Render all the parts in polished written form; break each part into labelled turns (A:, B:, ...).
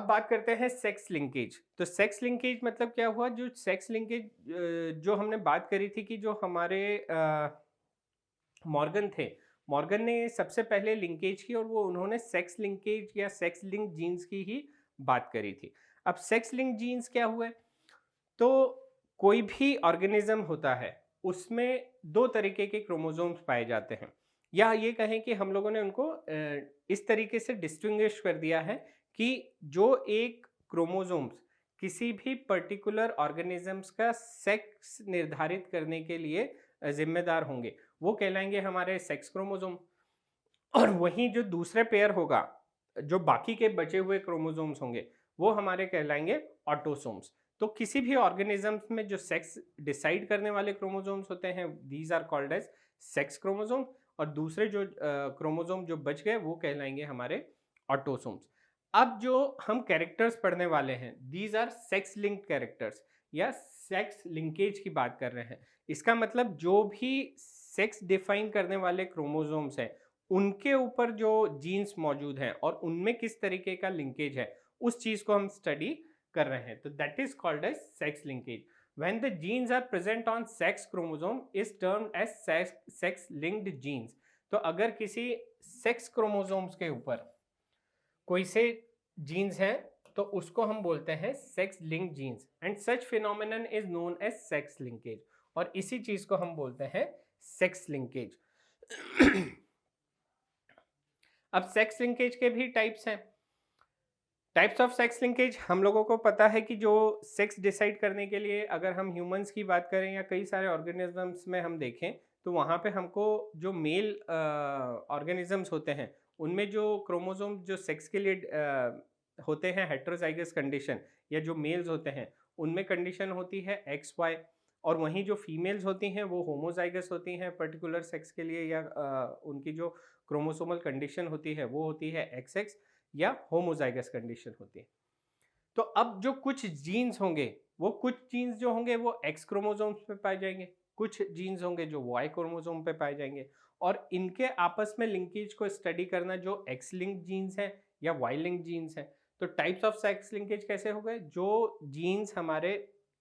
A: बात करते हैं सेक्स लिंकेज। तो सेक्स लिंकेज मतलब क्या हुआ, जो सेक्स लिंकेज जो हमने बात करी थी कि जो हमारे मॉर्गन थे, मॉर्गन ने सबसे पहले लिंकेज की और वो उन्होंने सेक्स लिंकेज या सेक्स लिंक जीन्स की ही बात करी थी। अब सेक्स लिंक जीन्स क्या हुए? तो कोई भी ऑर्गेनिज्म होता है, उसमें 2 तरीके के क्रोमोसोम्स पाए जाते हैं। या ये कहें कि हम लोगों ने उनको इस तरीके से डिस्टिंग्विश कर दिया है कि जो एक क्रोमोसोम्स किसी भी पर्टिकुलर ऑर्गेनिजम्स का सेक्स निर्धारित करने के लिए ज़िम्मेदार होंगे, वो कहलाएँगे हमारे सेक्स क्रोमोसोम। और वहीं जो दूसरे पेयर होगा, जो बाकी के बचे हुए क्रोमोसोम्स होंगे, वो हमारे कहलाएँगे ऑटोसोम्स। तो किसी भी ऑर्गेनिजम्स में जो सेक्स डिसाइड करने वाले क्रोमोसोम्स होते हैं, these are called as sex chromosome. और दूसरे जो क्रोमोसोम जो बच गए, वो कहलाएंगे हमारे ऑटोसोम्स। अब जो हम कैरेक्टर्स पढ़ने वाले हैं, these are sex linked characters या सेक्स लिंकेज की बात कर रहे हैं। इसका मतलब जो भी सेक्स डिफाइन करने वाले क्रोमोसोम्स हैं, उनके ऊपर जो जीन्स मौजूद हैं और उनमें किस तरीके का लिंकेज है, उस चीज को हम स्टडी कर रहे हैं। तो that is called as sex linkage. When the genes are present on sex chromosome is termed as sex linked genes. तो अगर किसी सेक्स क्रोमोसोम्स के ऊपर कोई से जीन्स हैं, तो उसको हम बोलते हैं sex linked genes and such phenomenon is known as sex linkage. और इसी चीज को हम बोलते हैं सेक्स लिंकेज। अब सेक्स लिंकेज के भी टाइप्स हैं। टाइप्स ऑफ सेक्स लिंकेज हम लोगों को पता है कि जो सेक्स डिसाइड करने के लिए, अगर हम ह्यूमंस की बात करें या कई सारे ऑर्गेनिजम्स में हम देखें, तो वहाँ पे हमको जो मेल ऑर्गेनिजम्स होते हैं, उनमें जो क्रोमोसोम जो सेक्स के लिए होते हैं हेटेरोजाइगस कंडीशन, या जो मेल्स होते हैं उनमें कंडीशन होती है एक्स वाई। और वहीं जो फीमेल्स होती हैं वो होमोजाइगस होती हैं पर्टिकुलर सेक्स के लिए, या उनकी जो क्रोमोसोमल कंडीशन होती है वो होती है एक्स एक्स, या होमोजाइगस कंडीशन होती है। तो अब जो कुछ जीन्स होंगे, वो कुछ जीन्स जो होंगे वो एक्स क्रोमोसोम्स पे पाए जाएंगे, कुछ जीन्स होंगे जो वाई क्रोमोसोम पे पाए जाएंगे। और इनके आपस में लिंकेज को स्टडी करना, जो एक्स लिंक जीन्स है या वाई लिंक जीन्स है। तो टाइप्स ऑफ सेक्स लिंकेज कैसे हो गए? जो जीन्स हमारे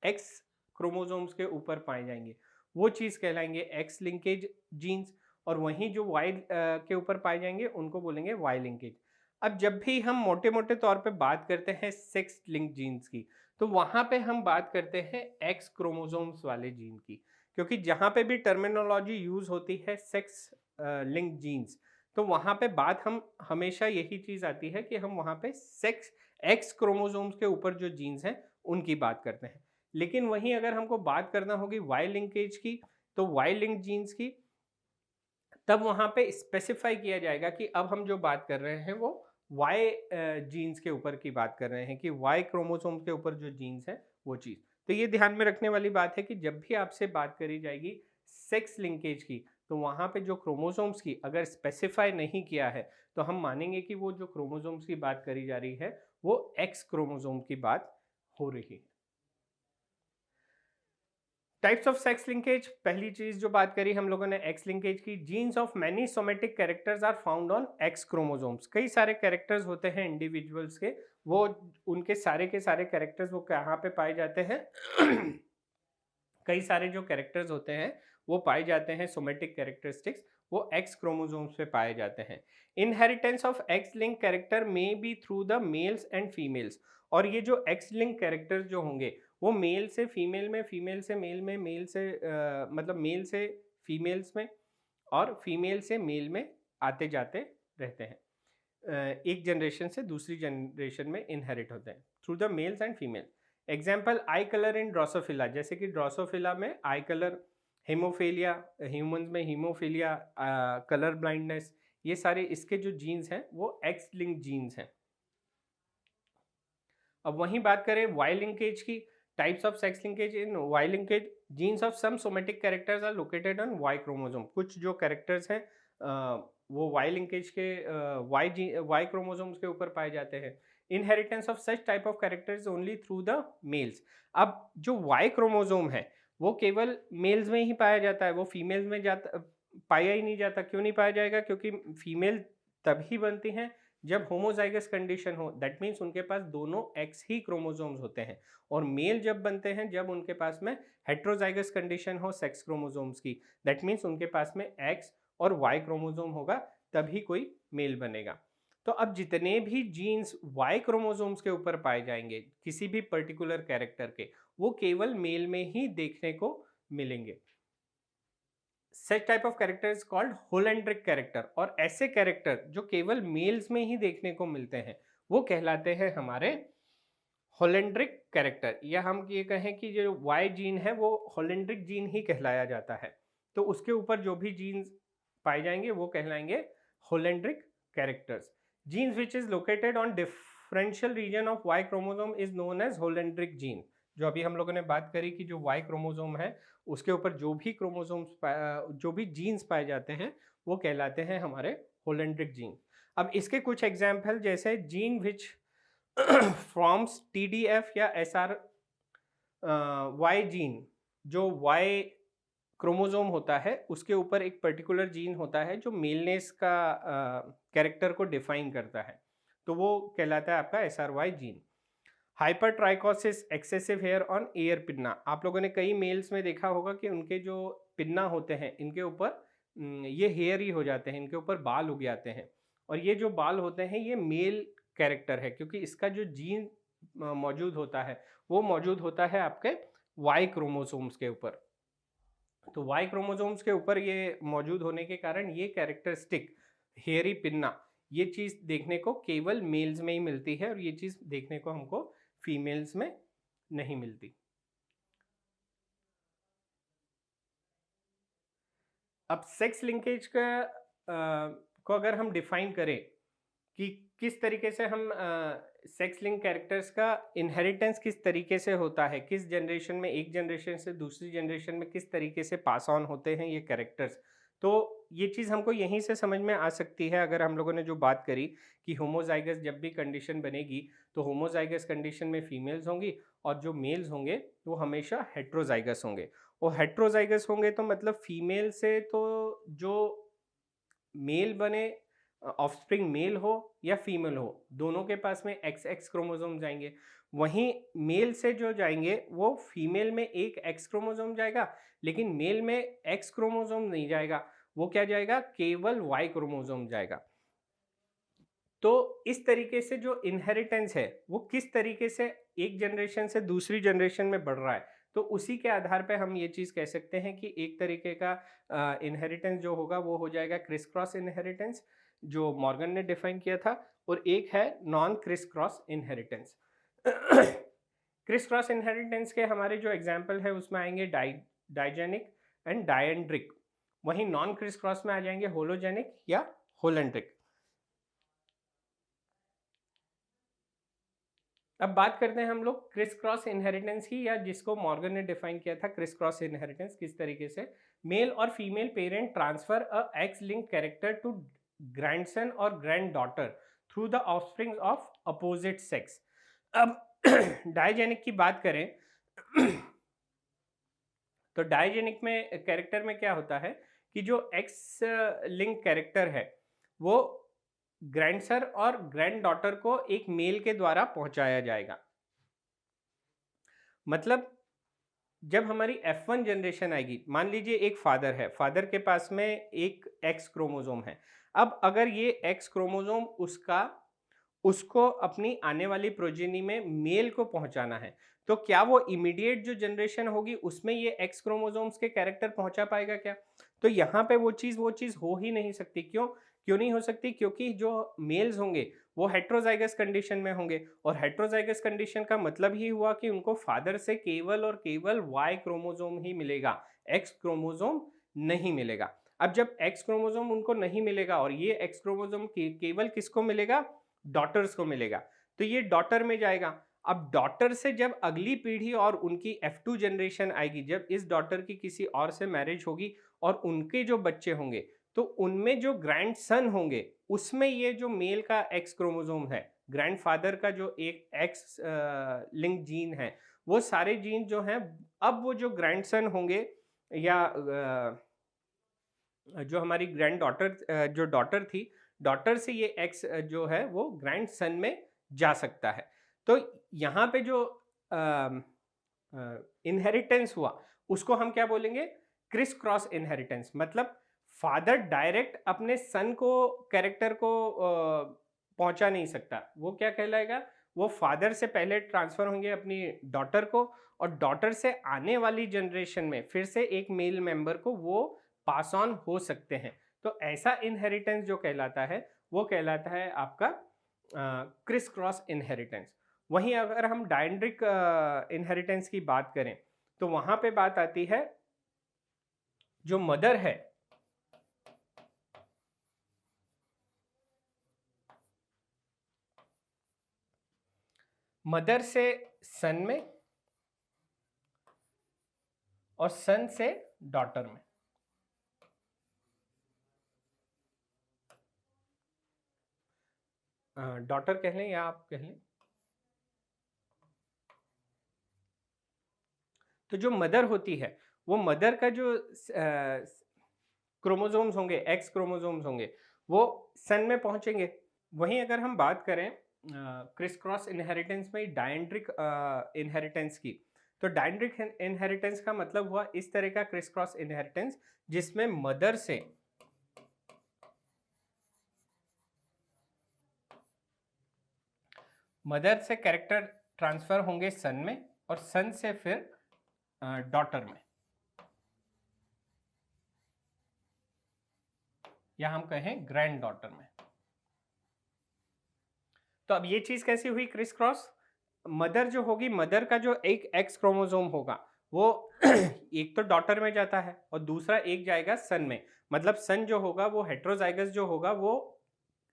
A: एक्स क्रोमोसोम्स के ऊपर पाए जाएंगे, वो चीज कहलाएंगे एक्स लिंकेज जीन्स। और वहीं जो वाई के ऊपर पाए जाएंगे, उनको बोलेंगे वाई लिंकेज। अब जब भी हम मोटे मोटे तौर पे बात करते हैं सेक्स लिंक जीन्स की, तो वहां पे हम बात करते हैं एक्स क्रोमोसोम्स वाले जीन की। क्योंकि जहां पे भी टर्मिनोलॉजी यूज होती है सेक्स लिंक जीन्स, तो वहां पे बात हम हमेशा यही चीज आती है कि हम वहां पे सेक्स एक्स क्रोमोसोम्स के ऊपर जो जीन्स हैं उनकी बात करते हैं। लेकिन वहीं अगर हमको बात करना होगी वाई लिंकेज की, तो वाई लिंक जीन्स की, तब वहां पे स्पेसिफाई किया जाएगा कि अब हम जो बात कर रहे हैं वो वाई जीन्स के ऊपर की बात कर रहे हैं, कि वाई क्रोमोसोम के ऊपर जो जीन्स है वो चीज। तो ये ध्यान में रखने वाली बात है कि जब भी आपसे बात करी जाएगी सेक्स लिंकेज की, तो वहां पे जो क्रोमोसोम्स की अगर स्पेसिफाई नहीं किया है, तो हम मानेंगे कि वो जो क्रोमोसोम्स की बात करी जा रही है वो एक्स क्रोमोसोम की बात हो रही है। टाइप्स ऑफ सेक्स लिंकेज, पहली चीज जो बात करी हम लोगों ने एक्स लिंकेज की। Genes of many somatic characters are found on X chromosomes. कई सारे कैरेक्टर्स होते हैं इंडिविजुअल्स के, वो उनके सारे के सारे कैरेक्टर्स वो कहाँ पे पाए जाते हैं? कई सारे जो कैरेक्टर्स होते हैं वो पाए जाते हैं, सोमेटिक कैरेक्टरिस्टिक्स, वो एक्स क्रोमोसोम्स पे पाए जाते हैं। Inheritance of x linked character may be through the mails and females. और ये जो एक्स लिंक कैरेक्टर्स जो होंगे, वो मेल से फीमेल में, फीमेल से मेल में, मेल से मतलब मेल से फीमेल्स में, और फीमेल से मेल में आते जाते रहते हैं। एक जनरेशन से दूसरी जनरेशन में इनहेरिट होते हैं through the mails and female. Example I colour in Drosophila, जैसे कि ड्रोसोफिला में आई कलर, हेमोफेलिया, ह्यूमंस में हीमोफीलिया, कलर ब्लाइंडनेस, ये सारे इसके जो जीन्स हैं वो एक्स लिंक जीन्स हैं। अब वहीं बात करें वाई लिंकेज की, types of sex linkage in Y linkage. Genes of some somatic characters are located on Y chromosome. कुछ जो कैरेक्टर्स हैं वो वाई लिंकेज के वाई क्रोमोसोम्स के ऊपर पाए जाते हैं। Inheritance of such type of characters only through the males. अब जो वाई क्रोमोसोम है वो केवल मेल्स में ही पाया जाता है, वो फीमेल्स में जाता पाया ही नहीं जाता। क्यों नहीं पाया जाएगा? क्योंकि फीमेल तभी बनती हैं जब होमोजाइगस कंडीशन हो दैट मीन्स उनके पास दोनों एक्स ही क्रोमोसोम्स होते हैं, और मेल जब बनते हैं जब उनके पास में हेट्रोजाइगस कंडीशन हो सेक्स क्रोमोसोम्स की, दैट मीन्स उनके पास में एक्स और वाई क्रोमोसोम होगा, तभी कोई मेल बनेगा। तो अब जितने भी जीन्स वाई क्रोमोसोम्स के ऊपर पाए जाएंगे किसी भी पर्टिकुलर कैरेक्टर के, वो केवल मेल में ही देखने को मिलेंगे। सच type of character is called holandric character, और ऐसे कैरेक्टर जो केवल मेल्स में ही देखने को मिलते हैं वो कहलाते हैं हमारे होलेंड्रिक कैरेक्टर, या हम ये कहें कि जो वाई जीन है वो होलेंड्रिक जीन ही कहलाया जाता है। तो उसके ऊपर जो भी जीन्स पाए जाएंगे वो कहलाएंगे holandric characters. Genes which is located on differential region of Y chromosome is known as holandric gene. जो अभी हम लोगों ने बात करी कि जो वाई क्रोमोसोम है उसके ऊपर जो भी क्रोमोसोम्स जो भी जीन्स पाए जाते हैं वो कहलाते हैं हमारे होलेंड्रिक जीन। अब इसके कुछ एग्जाम्पल जैसे जीन विच फ्रॉम्स TDF या SR वाई जीन, जो वाई क्रोमोसोम होता है उसके ऊपर एक पर्टिकुलर जीन होता है जो मेलनेस का कैरेक्टर को डिफाइन करता है, तो वो कहलाता है आपका SRY gene. Hypertrichosis excessive hair on ear pinna, आप लोगों ने कई मेल्स में देखा होगा कि उनके जो पिन्ना होते हैं इनके ऊपर ये हेयर ही हो जाते हैं, इनके ऊपर बाल उग जाते हैं, और ये जो बाल होते हैं ये मेल कैरेक्टर है क्योंकि इसका जो जीन मौजूद होता है वो मौजूद होता है आपके वाई क्रोमोसोम्स के ऊपर। तो वाई क्रोमोसोम्स के ऊपर ये मौजूद होने के कारण ये कैरेक्टरिस्टिक हेयरी पिन्ना, ये चीज़ देखने को केवल मेल्स में ही मिलती है और ये चीज़ देखने को हमको फीमेल्स में नहीं मिलती। अब सेक्स लिंकेज का को अगर हम डिफाइन करें कि किस तरीके से हम सेक्स लिंक कैरेक्टर्स का इनहेरिटेंस किस तरीके से होता है, किस जनरेशन में एक जनरेशन से दूसरी जनरेशन में किस तरीके से पास ऑन होते हैं ये कैरेक्टर्स, तो ये चीज़ हमको यहीं से समझ में आ सकती है। अगर हम लोगों ने जो बात करी कि होमोजाइगस जब भी कंडीशन बनेगी तो होमोजाइगस कंडीशन में फीमेल्स होंगी और जो मेल्स होंगे वो हमेशा हेट्रोजाइगस होंगे, और हेट्रोजाइगस होंगे तो मतलब फीमेल से तो जो मेल बने ऑफस्प्रिंग मेल हो या फीमेल हो दोनों के पास में XX क्रोमोसोम जाएंगे, वहीं मेल से जो जाएंगे वो फीमेल में एक X क्रोमोसोम जाएगा लेकिन मेल में X क्रोमोसोम नहीं जाएगा, वो क्या जाएगा केवल Y क्रोमोसोम जाएगा। तो इस तरीके से जो इनहेरिटेंस है वो किस तरीके से एक जनरेशन से दूसरी जनरेशन में बढ़ रहा है, तो उसी के आधार पे हम ये चीज़ कह सकते हैं कि एक तरीके का इनहेरिटेंस जो होगा वो हो जाएगा क्रिस क्रॉस इनहेरिटेंस जो मॉर्गन ने डिफाइन किया था, और एक है non criss cross inheritance. Criss cross inheritance के हमारे जो एग्जाम्पल है उसमें आएंगे डाइजेनिक एंड डायेंड्रिक, वहीं नॉन क्रिस क्रॉस में आ जाएंगे होलोजेनिक या होलेंड्रिक। अब बात करते हैं हम लोग क्रिस क्रॉस इनहेरिटेंस की, या जिसको मॉर्गन ने डिफाइन किया था क्रिस क्रॉस इनहेरिटेंस किस तरीके से मेल और female parent transfer a X linked character to grandson और granddaughter through the offspring of opposite sex. अब डायजेनिक की बात करें तो डायजेनिक में कैरेक्टर में क्या होता है कि जो एक्स लिंक कैरेक्टर है वो ग्रैंडसर और ग्रैंड डॉटर को एक मेल के द्वारा पहुंचाया जाएगा। मतलब जब हमारी F1 जनरेशन आएगी, मान लीजिए एक फादर है, फादर के पास में एक X क्रोमोसोम है, अब अगर ये X क्रोमोसोम उसको अपनी आने वाली प्रोजेनी में मेल को पहुंचाना है, तो क्या वो इमीडिएट जो जनरेशन होगी उसमें ये X क्रोमोसोम्स के कैरेक्टर पहुंचा पाएगा क्या? तो यहाँ पे वो चीज़ हो ही नहीं सकती। क्यों नहीं हो सकती? क्योंकि जो मेल्स होंगे वो हेट्रोजाइगस कंडीशन में होंगे, और हेट्रोजाइगस कंडीशन का मतलब ही हुआ कि उनको फादर से केवल और केवल Y क्रोमोसोम ही मिलेगा, X क्रोमोसोम नहीं मिलेगा। अब जब X क्रोमोसोम उनको नहीं मिलेगा और ये X क्रोमोसोम केवल किसको मिलेगा? डॉटर्स को मिलेगा, तो ये डॉटर में जाएगा। अब डॉटर से जब अगली पीढ़ी और उनकी F2 जनरेशन आएगी, जब इस डॉटर की किसी और से मैरिज होगी और उनके जो बच्चे होंगे तो उनमें जो ग्रैंडसन होंगे उसमें ये जो मेल का X क्रोमोसोम है, ग्रैंडफादर का जो एक X लिंक जीन है, वो सारे जीन जो हैं अब वो जो ग्रैंडसन होंगे या जो हमारी ग्रैंड डॉटर जो डॉटर थी डॉटर से ये एक्स जो है वो ग्रैंड सन में जा सकता है। तो यहाँ पे जो इनहेरिटेंस हुआ उसको हम क्या बोलेंगे, क्रिस क्रॉस इनहेरिटेंस। मतलब फादर डायरेक्ट अपने सन को कैरेक्टर को पहुंचा नहीं सकता, वो क्या कहलाएगा, वो फादर से पहले ट्रांसफर होंगे अपनी डॉटर को, और डॉटर से आने वाली जनरेशन में फिर से एक मेल मेंबर को वो पास ऑन हो सकते हैं। तो ऐसा इनहेरिटेंस जो कहलाता है वो कहलाता है आपका क्रिस क्रॉस इनहेरिटेंस। वहीं अगर हम डायनेड्रिक इनहेरिटेंस की बात करें तो वहां पे बात आती है, जो मदर है मदर से सन में और सन से डॉटर में। डॉटर कह लें या आप कह लें। तो जो मदर होती है वो मदर का जो क्रोमोसोम्स होंगे, एक्स क्रोमोसोम्स होंगे, वो सन में पहुंचेंगे। वहीं अगर हम बात करें क्रिस क्रॉस इनहेरिटेंस में डायनेड्रिक इनहेरिटेंस की, तो डायनेड्रिक इनहेरिटेंस का मतलब हुआ इस तरह का क्रिस क्रॉस इनहेरिटेंस जिसमें मदर से कैरेक्टर ट्रांसफर होंगे सन में, और सन से फिर डॉटर में, या हम कहें ग्रैंड डॉटर में। तो अब ये चीज कैसी हुई क्रिस क्रॉस, मदर जो होगी, मदर का जो एक एक्स क्रोमोसोम होगा वो एक तो डॉटर में जाता है और दूसरा एक जाएगा सन में। मतलब सन जो होगा वो हेट्रोजाइगस जो होगा, वो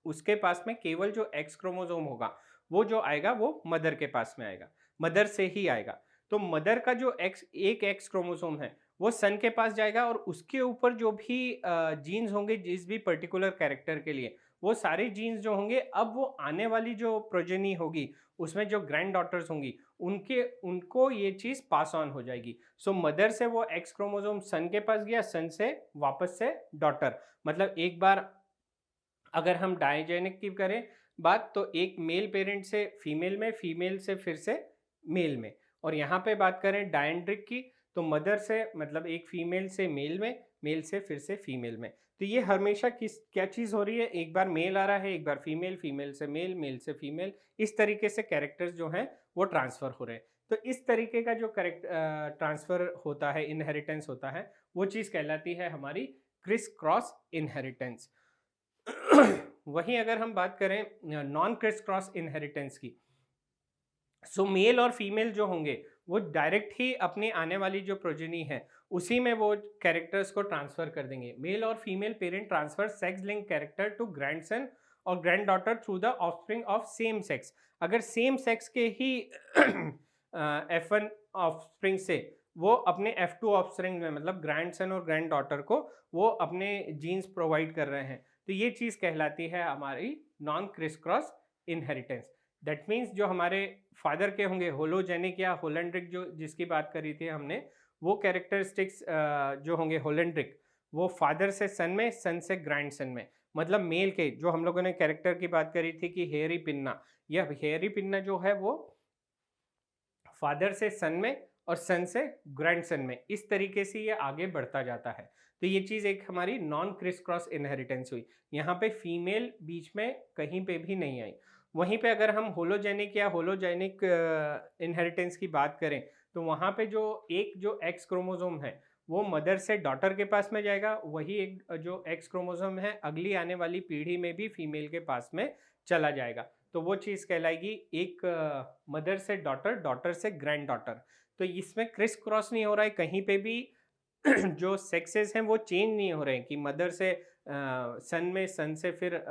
A: उसके पास में केवल जो एक्स क्रोमोसोम होगा वो जो आएगा वो मदर के पास में आएगा, मदर से ही आएगा। तो मदर का जो एक एक्स क्रोमोसोम है वो सन के पास जाएगा, और उसके ऊपर जो भी जीन्स होंगे जिस भी पर्टिकुलर कैरेक्टर के लिए, वो सारे जीन्स जो होंगे अब वो आने वाली जो प्रोजेनी होगी उसमें जो ग्रैंड डॉटर्स होंगी उनको ये चीज पास ऑन हो जाएगी। सो मदर से वो एक्स क्रोमोसोम सन के पास गया, सन से वापस से डॉटर। मतलब एक बार अगर हम डायजेनिक की करें बात, तो एक मेल पेरेंट से फीमेल में, फीमेल से फिर से मेल में। और यहाँ पे बात करें डायनेड्रिक की, तो मदर से मतलब एक फीमेल से मेल में, मेल से फिर से फीमेल में। तो ये हमेशा क्या चीज़ हो रही है, एक बार मेल आ रहा है, एक बार फीमेल, फीमेल से मेल, मेल से फीमेल, इस तरीके से कैरेक्टर्स जो हैं वो ट्रांसफ़र हो रहे हैं। तो इस तरीके का जो ट्रांसफ़र होता है, इनहेरिटेंस होता है, वो चीज़ कहलाती है हमारी क्रिस क्रॉस इनहेरिटेंस। वहीं अगर हम बात करें नॉन क्रिस क्रॉस इनहेरिटेंस की, सो मेल और फीमेल जो होंगे वो डायरेक्ट ही अपनी आने वाली जो प्रोजेनी है उसी में वो कैरेक्टर्स को ट्रांसफर कर देंगे। मेल और female parent transfer sex linked character to grandson और granddaughter through the offspring of same sex. अगर सेम सेक्स के ही F1 ऑफस्प्रिंग से वो अपने F2 ऑफस्प्रिंग में, मतलब ग्रैंडसन और ग्रैंड डॉटर को वो अपने जीन्स प्रोवाइड कर रहे हैं, तो ये चीज़ कहलाती है हमारी non criss cross inheritance. That means जो हमारे फादर के होंगे होलोजेनिक या होलेंड्रिक, जो जिसकी बात करी थी हमने, वो कैरेक्टरिस्टिक्स जो होंगे होलेंड्रिक, वो फादर से सन में, सन से ग्रैंड सन में। मतलब मेल के जो हम लोगों ने कैरेक्टर की बात करी थी कि हेयरी पिन्ना, यह हेयरी पिन्ना जो है वो फादर से सन में और सन से ग्रैंड सन में, इस तरीके से ये आगे बढ़ता जाता है। तो ये चीज़ एक हमारी नॉन क्रिस क्रॉस इनहेरिटेंस हुई। यहाँ पे फीमेल बीच में कहीं पे भी नहीं आई। वहीं पे अगर हम होलोजेनिक या होलोजेनिक इनहेरिटेंस की बात करें, तो वहाँ पे जो एक्स क्रोमोसोम है वो मदर से डॉटर के पास में जाएगा, वही एक जो एक्स क्रोमोसोम है अगली आने वाली पीढ़ी में भी फीमेल के पास में चला जाएगा। तो वो चीज़ कहलाएगी एक मदर से डॉटर, डॉटर से ग्रैंड डॉटर। तो इसमें क्रिस क्रॉस नहीं हो रहा है कहीं पे भी। जो सेक्सेस हैं वो चेंज नहीं हो रहे हैं कि मदर से सन में, सन से फिर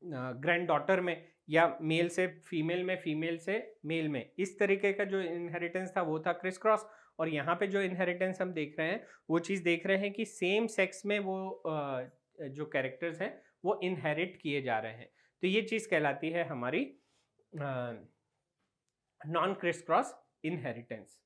A: ग्रैंड डॉटर में, या मेल से फीमेल में, फीमेल से मेल में। इस तरीके का जो इनहेरिटेंस था वो था क्रिस क्रॉस। और यहाँ पे जो इनहेरिटेंस हम देख रहे हैं वो चीज़ देख रहे हैं कि सेम सेक्स में वो जो कैरेक्टर्स हैं वो इनहेरिट किए जा रहे हैं। तो ये चीज़ कहलाती है हमारी नॉन क्रिस क्रॉस इनहेरिटेंस।